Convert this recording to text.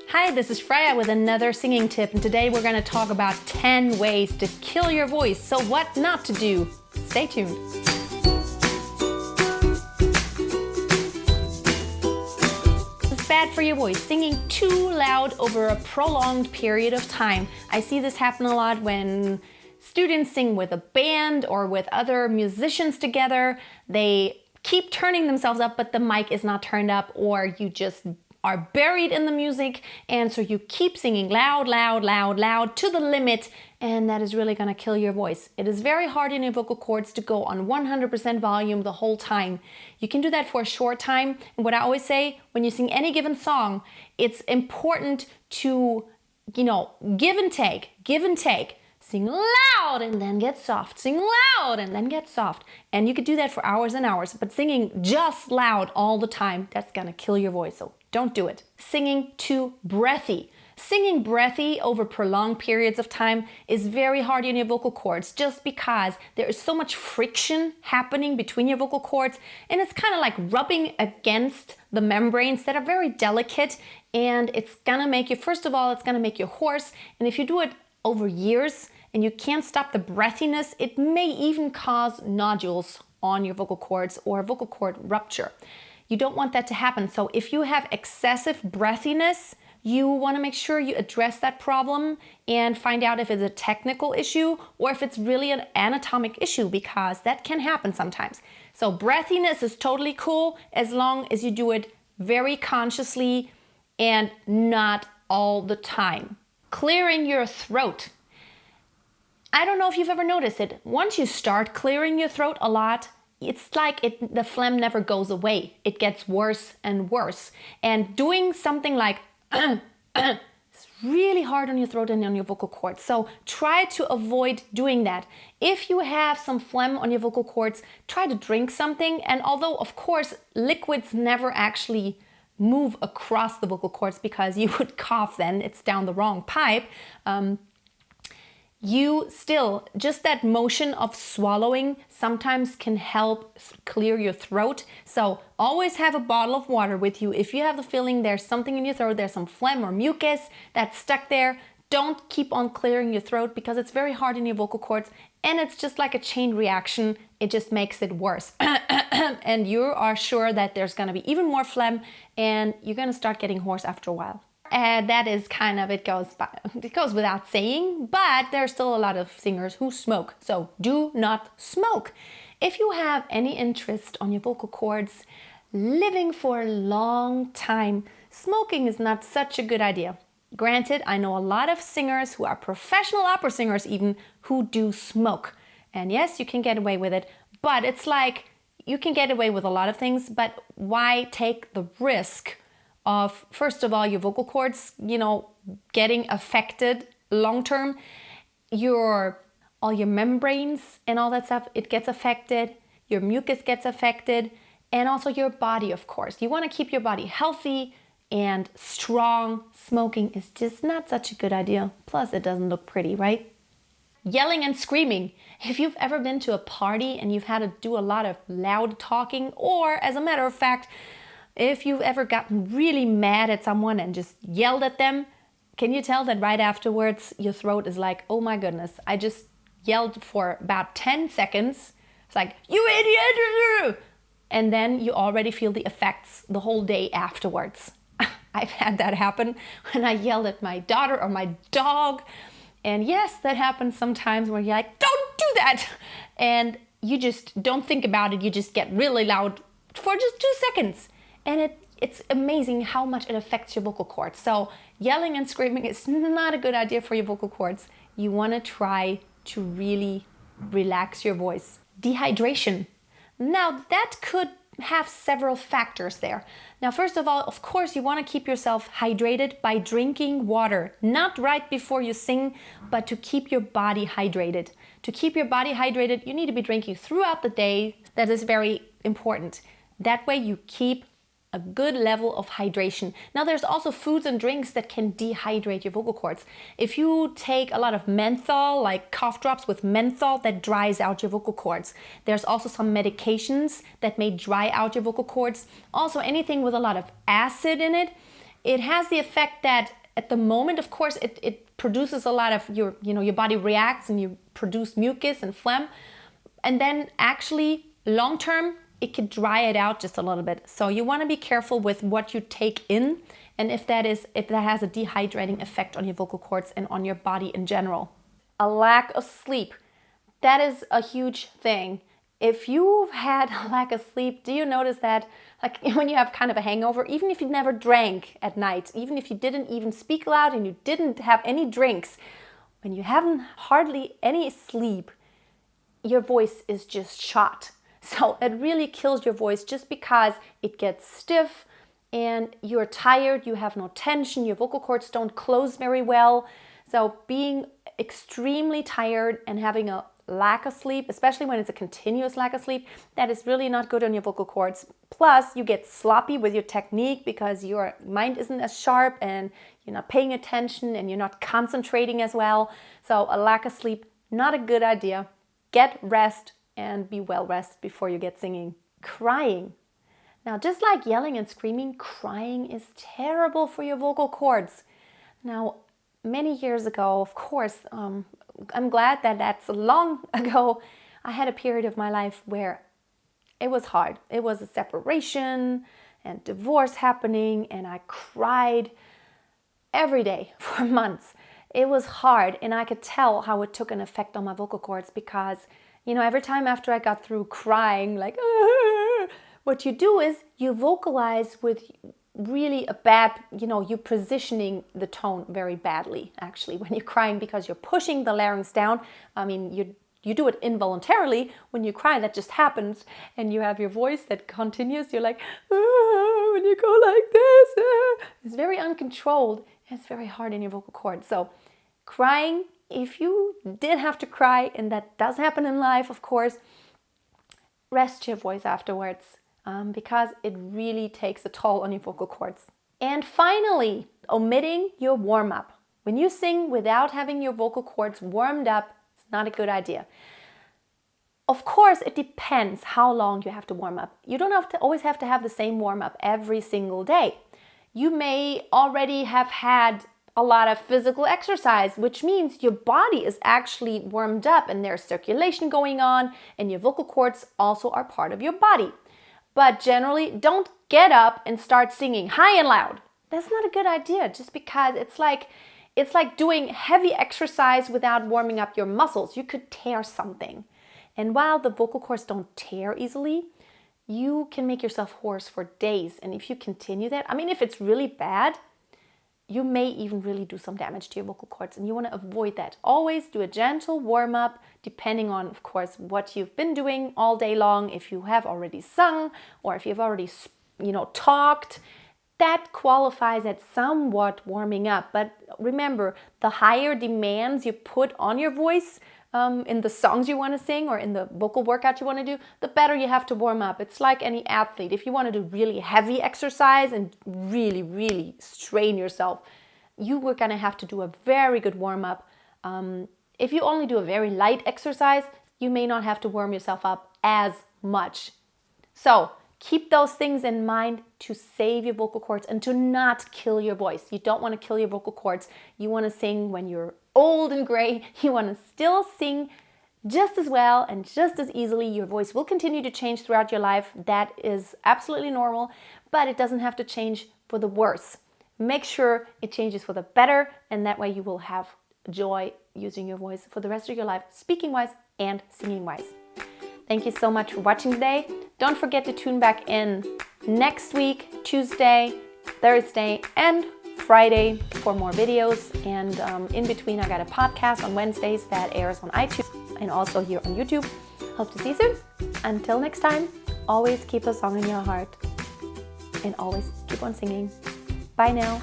Hi, this is Freya with another singing tip, and today we're going to talk about 10 ways to kill your voice. So what not to do? Stay tuned. It's bad for your voice. Singing too loud over a prolonged period of time. I see this happen a lot when students sing with a band or with other musicians together. They keep turning themselves up, but the mic is not turned up, or you just are buried in the music, and so you keep singing loud to the limit, and that is really gonna kill your voice. It is very hard in your vocal cords to go on 100% volume the whole time. You can do that for a short time, and what I always say, when you sing any given song, it's important to, give and take. Sing loud and then get soft. Sing loud and then get soft. And you could do that for hours and hours, but singing just loud all the time, that's gonna kill your voice, so don't do it. Singing too breathy. Singing breathy over prolonged periods of time is very hard on your vocal cords just because there is so much friction happening between your vocal cords, and it's kind of like rubbing against the membranes that are very delicate, and it's gonna make you, first of all, it's gonna make you hoarse, and if you do it over years and you can't stop the breathiness, it may even cause nodules on your vocal cords or vocal cord rupture. You don't want that to happen. So if you have excessive breathiness, you want to make sure you address that problem and find out if it's a technical issue or if it's really an anatomic issue, because that can happen sometimes. So breathiness is totally cool as long as you do it very consciously and not all the time. Clearing your throat. I don't know if you've ever noticed it. Once you start clearing your throat a lot, it's like the phlegm never goes away. It gets worse and worse. And doing something like it's really hard on your throat and on your vocal cords. So try to avoid doing that. If you have some phlegm on your vocal cords, try to drink something. And although, of course, liquids never actually move across the vocal cords because you would cough then, it's down the wrong pipe. You still, just that motion of swallowing sometimes can help clear your throat. So always have a bottle of water with you. If you have the feeling there's something in your throat, there's some phlegm or mucus that's stuck there, don't keep on clearing your throat because it's very hard in your vocal cords, and it's just like a chain reaction. It just makes it worse. And you are sure that there's gonna be even more phlegm and you're gonna start getting hoarse after a while. That is kind of, it goes without saying, but there's still a lot of singers who smoke. So do not smoke. If you have any interest on your vocal cords living for a long time, smoking is not such a good idea. Granted, I know a lot of singers who are professional opera singers even who do smoke. And yes, you can get away with it, but it's like you can get away with a lot of things, but why take the risk of, first of all, your vocal cords, getting affected long term, all your membranes and all that stuff, it gets affected, your mucus gets affected, and also your body, of course. You want to keep your body healthy and strong. Smoking is just not such a good idea. Plus, it doesn't look pretty, right? Yelling and screaming. If you've ever been to a party and you've had to do a lot of loud talking, or as a matter of fact, if you've ever gotten really mad at someone and just yelled at them, can you tell that right afterwards your throat is like, oh my goodness, I just yelled for about 10 seconds. It's like, you idiot! And then you already feel the effects the whole day afterwards. I've had that happen when I yelled at my daughter or my dog. And yes, that happens sometimes where you're like, don't do that! And you just don't think about it. You just get really loud for just 2 seconds. And it's amazing how much it affects your vocal cords. So yelling and screaming is not a good idea for your vocal cords. You want to try to really relax your voice. Dehydration. Now that could have several factors there. Now, first of all, of course, you want to keep yourself hydrated by drinking water, not right before you sing, but to keep your body hydrated. To keep your body hydrated, you need to be drinking throughout the day. That is very important. That way you keep a good level of hydration. Now there's also foods and drinks that can dehydrate your vocal cords. If you take a lot of menthol, like cough drops with menthol, that dries out your vocal cords. There's also some medications that may dry out your vocal cords. Also anything with a lot of acid in it, it has the effect that at the moment, of course, it produces a lot of your body reacts and you produce mucus and phlegm. And then actually long term, it could dry it out just a little bit. So you want to be careful with what you take in and if that has a dehydrating effect on your vocal cords and on your body in general. A lack of sleep, that is a huge thing. If you've had a lack of sleep, do you notice that like when you have kind of a hangover, even if you never drank at night, even if you didn't even speak loud and you didn't have any drinks, when you haven't hardly any sleep, your voice is just shot. So it really kills your voice just because it gets stiff and you're tired, you have no tension, your vocal cords don't close very well. So being extremely tired and having a lack of sleep, especially when it's a continuous lack of sleep, that is really not good on your vocal cords. Plus, you get sloppy with your technique because your mind isn't as sharp and you're not paying attention and you're not concentrating as well. So a lack of sleep, not a good idea. Get rest and be well rested before you get singing. Crying. Now, just like yelling and screaming, crying is terrible for your vocal cords. Now, many years ago, of course, I'm glad that that's long ago, I had a period of my life where it was hard. It was a separation and divorce happening, and I cried every day for months. It was hard, and I could tell how it took an effect on my vocal cords because, every time after I got through crying, like, what you do is you vocalize with really a bad, you're positioning the tone very badly, actually, when you're crying because you're pushing the larynx down. I mean, you do it involuntarily. When you cry, that just happens, and you have your voice that continues. You're like, when you go like this, it's very uncontrolled. It's very hard in your vocal cords. So crying, if you did have to cry, and that does happen in life, of course, rest your voice afterwards because it really takes a toll on your vocal cords. And finally, omitting your warm-up. When you sing without having your vocal cords warmed up, it's not a good idea. Of course, it depends how long you have to warm up. You don't always have to have the same warm-up every single day. You may already have had a lot of physical exercise, which means your body is actually warmed up and there's circulation going on, and your vocal cords also are part of your body. But generally, don't get up and start singing high and loud. That's not a good idea, just because it's like doing heavy exercise without warming up your muscles. You could tear something. And while the vocal cords don't tear easily, you can make yourself hoarse for days. And if you continue that, if it's really bad, you may even really do some damage to your vocal cords, and you want to avoid that. Always do a gentle warm-up, depending on, of course, what you've been doing all day long. If you have already sung or if you've already, talked, that qualifies as somewhat warming up. But remember, the higher demands you put on your voice in the songs you want to sing or in the vocal workout you want to do, the better you have to warm up. It's like any athlete. If you want to do really heavy exercise and really, really strain yourself, you were going to have to do a very good warm-up. If you only do a very light exercise, you may not have to warm yourself up as much. So keep those things in mind to save your vocal cords and to not kill your voice. You don't want to kill your vocal cords. You want to sing when you're old and gray. You want to still sing just as well and just as easily. Your voice will continue to change throughout your life. That is absolutely normal, but it doesn't have to change for the worse. Make sure it changes for the better, and that way you will have joy using your voice for the rest of your life, speaking-wise and singing-wise. Thank you so much for watching today. Don't forget to tune back in next week, Tuesday, Thursday, and Friday for more videos. And in between, I got a podcast on Wednesdays that airs on iTunes and also here on YouTube. Hope to see you soon. Until next time, always keep a song in your heart and always keep on singing. Bye now.